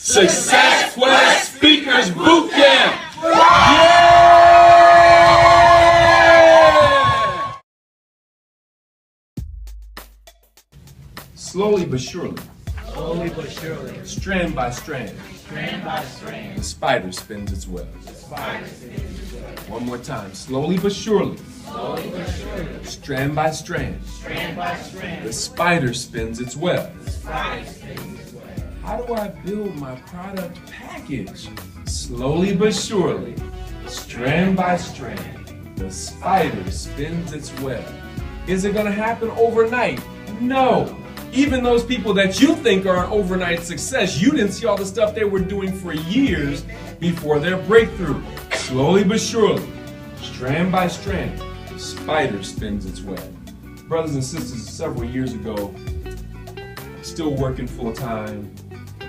SuccessQuest Speakers Boot Camp! Yeah! Slowly but surely. Slowly but surely. Strand by strand. Strand by strand. The spider spins its web. The spider spins its web. One more time. Slowly but surely. Slowly but surely. Strand by strand. Strand by strand. The spider spins its web. The spider spins its web. How do I build my product package? Slowly but surely. Strand by strand. The spider spins its web. Is it going to happen overnight? No. Even those people that you think are an overnight success, you didn't see all the stuff they were doing for years before their breakthrough. Slowly but surely, strand by strand, the spider spins its web. Brothers and sisters, several years ago, still working full time,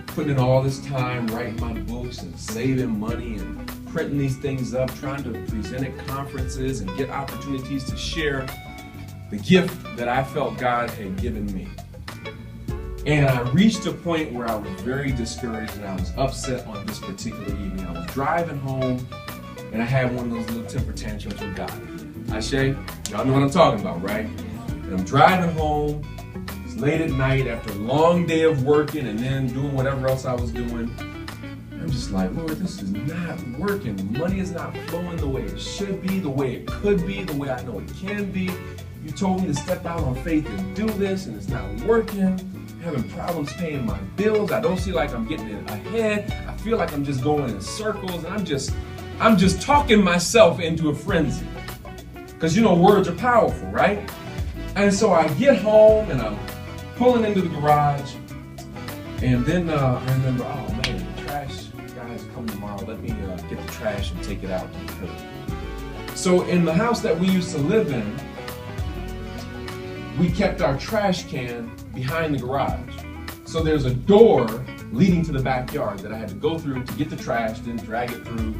putting in all this time writing my books and saving money and printing these things up, trying to present at conferences and get opportunities to share the gift that I felt God had given me. And I reached a point where I was very discouraged and I was upset on this particular evening. I was driving home and I had one of those little temper tantrums with God. Ashe, y'all know what I'm talking about, right? And I'm driving home, it's late at night after a long day of working and then doing whatever else I was doing. I'm just like, Lord, this is not working. Money is not flowing the way it should be, the way it could be, the way I know it can be. You told me to step out on faith and do this and it's not working. Having problems paying my bills. I don't see like I'm getting it ahead. I feel like I'm just going in circles and I'm just talking myself into a frenzy. Because you know words are powerful, right? And so I get home and I'm pulling into the garage and then I remember, oh man, the trash guys come tomorrow. Let me get the trash and take it out to the curb. So in the house that we used to live in, we kept our trash can behind the garage. So there's a door leading to the backyard that I had to go through to get the trash, then drag it through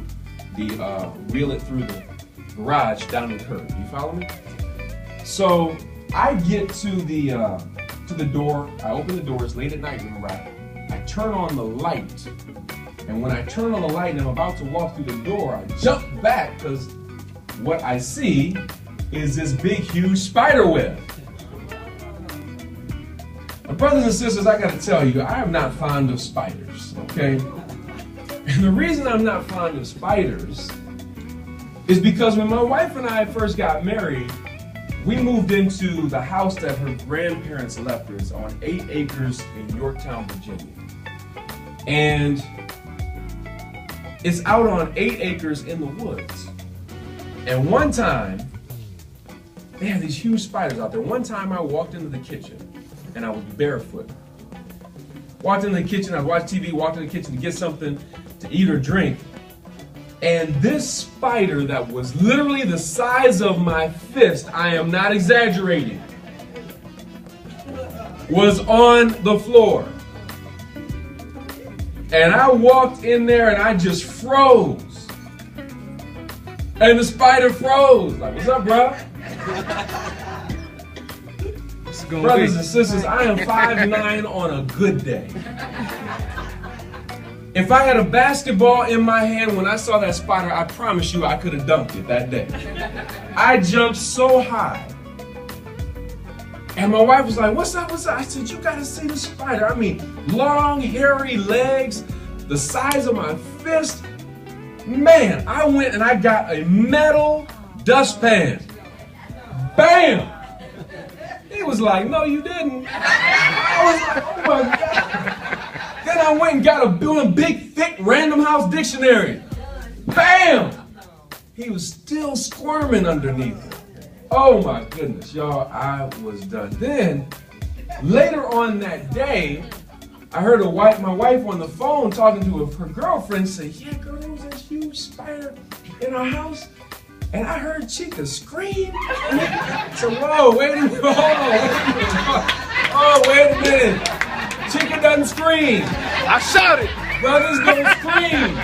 reel it through the garage down to the curb. You follow me? So I get to the door, I open the door, it's late at night, remember, I turn on the light. And when I turn on the light and I'm about to walk through the door, I jump back because what I see is this big, huge spider web. Brothers and sisters, I gotta tell you, I am not fond of spiders, okay? And the reason I'm not fond of spiders is because when my wife and I first got married, we moved into the house that her grandparents left us on 8 acres in Yorktown, Virginia. And it's out on 8 acres in the woods. And one time, they had these huge spiders out there. One time I walked into the kitchen, and I was barefoot. Walked into the kitchen, I watched TV, walked in the kitchen to get something to eat or drink. And this spider that was literally the size of my fist, I am not exaggerating, was on the floor. And I walked in there and I just froze. And the spider froze. Like, what's up, bro? Brothers and sisters, I am 5'9" on a good day. If I had a basketball in my hand when I saw that spider, I promise you I could have dunked it that day. I jumped so high. And my wife was like, what's up, what's up? I said, you gotta see the spider. I mean, long, hairy legs, the size of my fist. Man, I went and I got a metal dustpan. Bam! He was like, no, you didn't. I was like, oh my God. Then I went and got a big, thick Random House dictionary. Bam! He was still squirming underneath it. Oh my goodness, y'all, I was done. Then, later on that day, I heard my wife on the phone talking to her girlfriend say, yeah, girl, there was that huge spider in our house. And I heard Chica scream. So, whoa, wait a minute, hold on, wait a minute. Chica doesn't scream. I shouted. Brothers don't scream.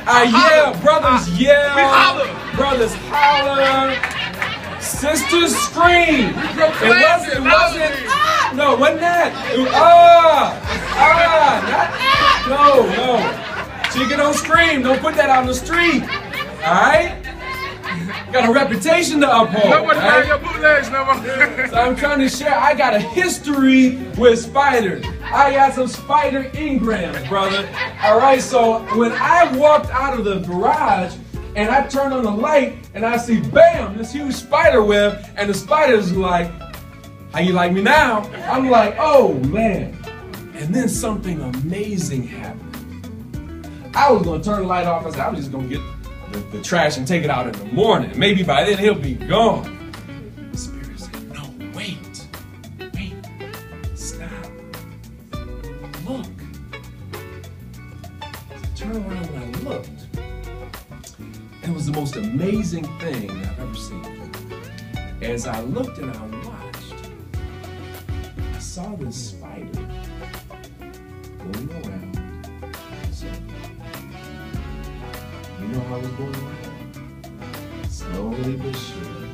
I yell, brothers yell. We holler. Brothers holler. Sisters scream. It wasn't. No, wasn't that? No. Chicken don't scream. Don't put that on the street. All right? Got a reputation to uphold. Nobody right? wearing your bootlegs no more. So I'm trying to share. I got a history with spiders. I got some spider engrams, brother. All right. So when I walked out of the garage and I turned on the light and I see, bam, this huge spider web, and the spider's like, "How you like me now?" I'm like, "Oh man." And then something amazing happened. I was gonna turn the light off. I said, I'm just gonna get the trash and take it out in the morning. Maybe by then he'll be gone. The Spirit said, no, wait, stop, look. I turned around and I looked. And it was the most amazing thing I've ever seen. As I looked and I watched, I saw this spider going around. So, you know how it was going around? Slowly but surely,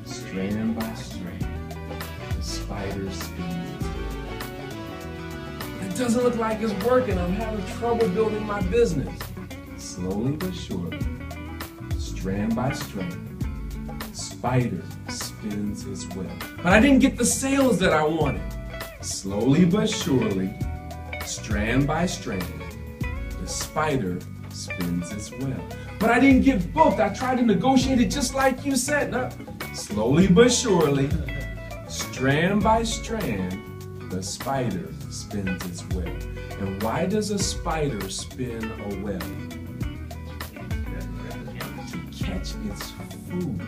strand by strand, the spider spins. It doesn't look like it's working. I'm having trouble building my business. Slowly but surely, strand by strand, the spider spins his web. But I didn't get the sales that I wanted. Slowly but surely, strand by strand, the spider spins its web. But I didn't get booked. I tried to negotiate it just like you said. No. Slowly but surely, strand by strand, the spider spins its web. And why does a spider spin a web? To catch its food.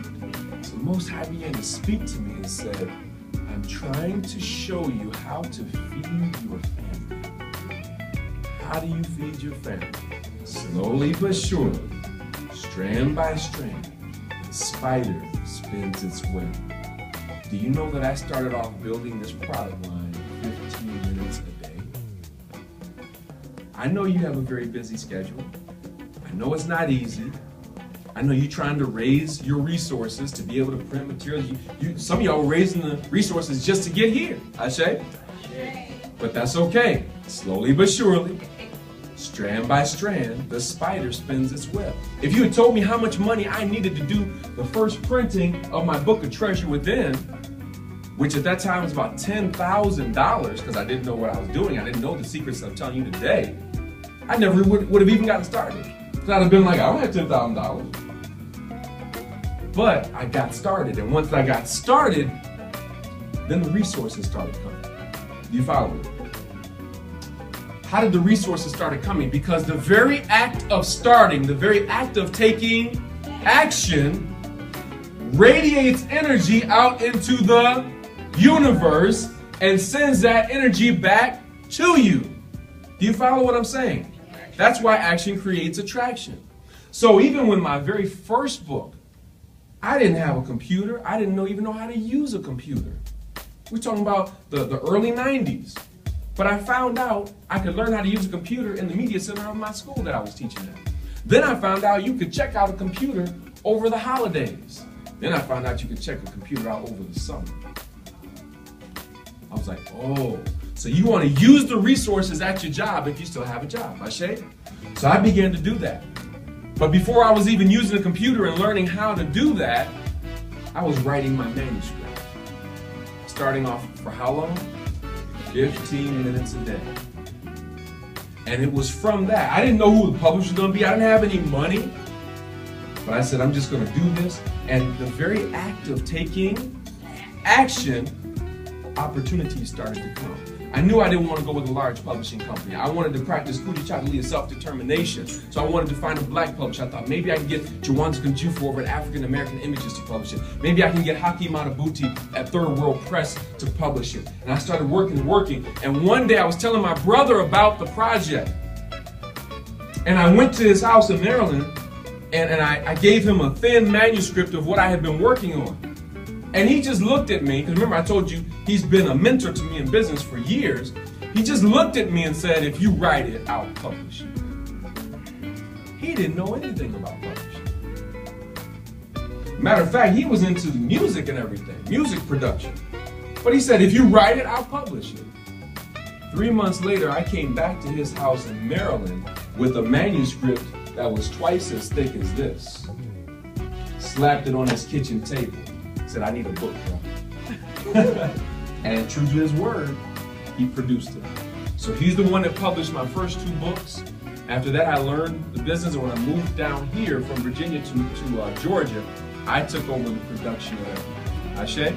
So Most High began to speak to me and said, I'm trying to show you how to feed your family. How do you feed your family? Slowly but surely, strand by strand, the spider spins its web. Do you know that I started off building this product line 15 minutes a day? I know you have a very busy schedule. I know it's not easy. I know you're trying to raise your resources to be able to print materials. Some of y'all were raising the resources just to get here, Ashe? But that's okay. Slowly but surely, strand by strand, the spider spins its web. If you had told me how much money I needed to do the first printing of my book of Treasure Within, which at that time was about $10,000, because I didn't know what I was doing. I didn't know the secrets I'm telling you today. I never would have even gotten started. Because I'd have been like, I don't have $10,000. But I got started. And once I got started, then the resources started coming. Do you follow me? How did the resources start coming? Because the very act of starting, the very act of taking action radiates energy out into the universe and sends that energy back to you. Do you follow what I'm saying? That's why action creates attraction. So even when my very first book, I didn't have a computer. I didn't even know how to use a computer. We're talking about the early 90s. But I found out I could learn how to use a computer in the media center of my school that I was teaching at. Then I found out you could check out a computer over the holidays. Then I found out you could check a computer out over the summer. I was like, oh, so you want to use the resources at your job if you still have a job, Ashe? So I began to do that. But before I was even using a computer and learning how to do that, I was writing my manuscript. Starting off for how long? 15 minutes a day. And it was from that. I didn't know who the publisher was going to be. I didn't have any money. But I said, I'm just going to do this. And the very act of taking action, opportunities started to come. I knew I didn't want to go with a large publishing company. I wanted to practice Kujichagulia self-determination. So I wanted to find a black publisher. I thought maybe I can get Jawanza Kunjufu over at African American Images to publish it. Maybe I can get Haki Matabuti at Third World Press to publish it. And I started working. And one day I was telling my brother about the project. And I went to his house in Maryland and I gave him a thin manuscript of what I had been working on. And he just looked at me, because remember I told you he's been a mentor to me in business for years. He just looked at me and said, if you write it, I'll publish it. He didn't know anything about publishing. Matter of fact, he was into music and everything, music production. But he said, if you write it, I'll publish it. 3 months later, I came back to his house in Maryland with a manuscript that was twice as thick as this. Slapped it on his kitchen table. Said, I need a book, bro. And true to his word, he produced it. So he's the one that published my first 2 books. After that, I learned the business, and when I moved down here from Virginia to Georgia, I took over the production of it. Ashe?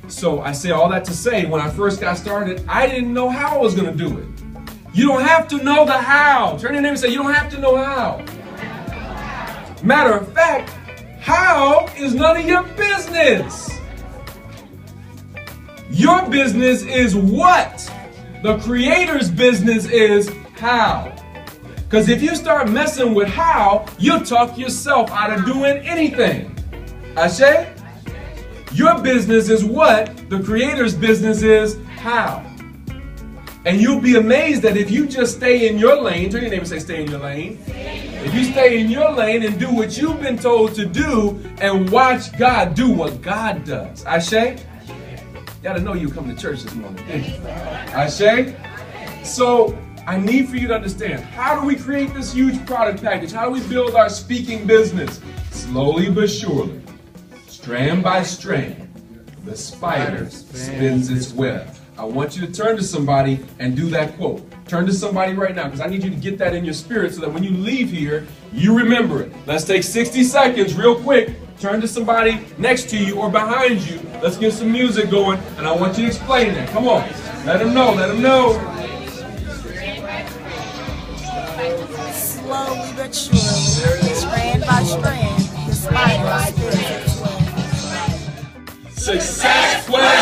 So I say all that to say, when I first got started, I didn't know how I was going to do it. You don't have to know the how. Turn to your neighbor and say, you don't have to know how. Matter of fact, how is none of your business. Your business is what. The creator's business is how. Because if you start messing with how, you'll talk yourself out of doing anything. Ashe? Your business is what, the creator's business is how. And you'll be amazed that if you just stay in your lane, turn to your neighbor and say, stay in your lane. If you stay in your lane and do what you've been told to do and watch God do what God does. Ashe? You gotta know you come to church this morning. Ashe? So, I need for you to understand, how do we create this huge product package? How do we build our speaking business? Slowly but surely, strand by strand, the spider spins its web. I want you to turn to somebody and do that quote. Turn to somebody right now, because I need you to get that in your spirit so that when you leave here, you remember it. Let's take 60 seconds real quick. Turn to somebody next to you or behind you. Let's get some music going, and I want you to explain that. Come on. Let them know. Let them know. Slowly but surely, strand by strand, the spider spins its web. SuccessQuest.